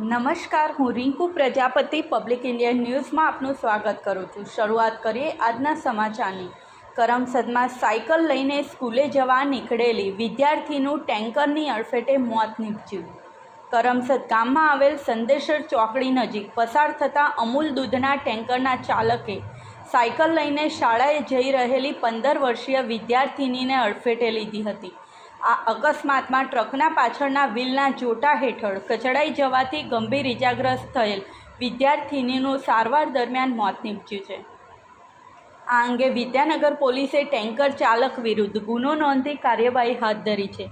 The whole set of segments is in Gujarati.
નમસ્કાર, હું રિંકુ પ્રજાપતિ પબ્લિક ઇન્ડિયન ન્યૂઝમાં આપનું સ્વાગત કરું છું। શરૂઆત કરીએ આજના સમાચારની। કરમસદમાં સાયકલ લઈને સ્કૂલે જવા નીકળેલી વિદ્યાર્થીનું ટેન્કરની અડફેટે મોત નીપજ્યું। કરમસદ ગામમાં આવેલ સંદેશર ચોકડી નજીક પસાર થતા અમૂલ દૂધના ટેન્કરના ચાલકે સાયકલ લઈને શાળાએ જઈ રહેલી 15 વર્ષીય વિદ્યાર્થિનીને અડફેટે લીધી હતી। આ અકસ્માતમાં ટ્રકના પાછળના વ્હીલના જોટા હેઠળ કચડાઈ જવાથી ગંભીર ઇજાગ્રસ્ત થયેલ વિદ્યાર્થિનીનું સારવાર દરમિયાન મોત નીપજ્યું છે। આ અંગે વિદ્યાનગર પોલીસે ટેન્કર ચાલક વિરુદ્ધ ગુનો નોંધી કાર્યવાહી હાથ ધરી છે।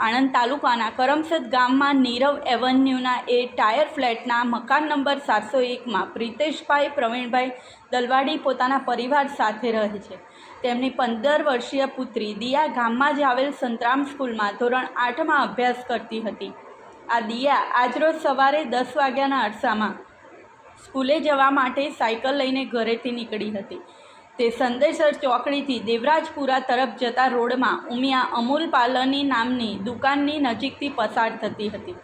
આણંદ તાલુકાના કરમસદ ગામમાં નીરવ એવન્યુના એ ટાયર ફ્લેટના મકાન નંબર 701માં પ્રિતેશભાઈ પ્રવીણભાઈ દલવાડી પોતાના પરિવાર સાથે રહે છે। તેમની 15 વર્ષીય પુત્રી દિયા ગામમાં જ આવેલ સંતરામ સ્કૂલમાં ધોરણ 8માં અભ્યાસ કરતી હતી। આ દિયા આજરોજ સવારે 10 વાગ્યાના અરસામાં સ્કૂલે જવા માટે સાયકલ લઈને ઘરેથી નીકળી હતી। તે સંદેશર ચોકડીથી દેવરાજપુરા તરફ જતા રોડમાં ઉમિયા અમૂલ પાર્લરની નામની દુકાનની નજીકથી પસાર થતી હતી।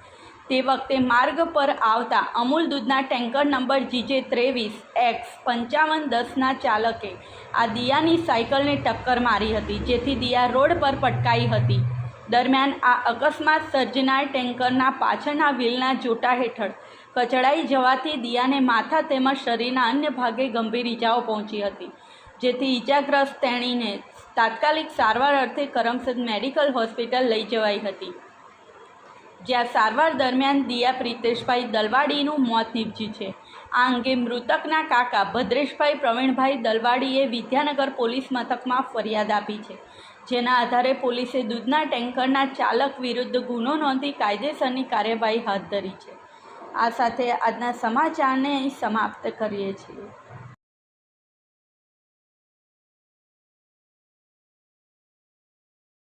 તે વખતે માર્ગ પર આવતા અમૂલ દૂધના ટેન્કર નંબર GJ23X5510ના ચાલકે આ દિયાની સાયકલને ટક્કર મારી હતી, જેથી દિયા રોડ પર પટકાઈ હતી। દરમિયાન આ અકસ્માત સર્જનાર ટેન્કરના પાછળના વ્હીલના જોટા હેઠળ કચડાઈ જવાથી દિયાને માથા તેમજ શરીરના અન્ય ભાગે ગંભીર ઇજાઓ પહોંચી હતી, જેથી ઇજાગ્રસ્ત તેણીને તાત્કાલિક સારવાર અર્થે કરમસદ મેડિકલ હોસ્પિટલ લઈ જવાઈ હતી, જ્યાં સારવાર દરમિયાન દિયા પ્રિતેશભાઈ દલવાડીનું મોત નીપજ્યું છે। આ અંગે મૃતકના કાકા ભદ્રેશભાઈ પ્રવીણભાઈ દલવાડીએ વિદ્યાનગર પોલીસ મથકમાં ફરિયાદ આપી છે, જેના આધારે પોલીસે દૂધના ટેન્કરના ચાલક વિરુદ્ધ ગુનો નોંધી કાયદેસરની કાર્યવાહી હાથ ધરી છે। આ સાથે આજના સમાચારને અહીં સમાપ્ત કરીએ છીએ।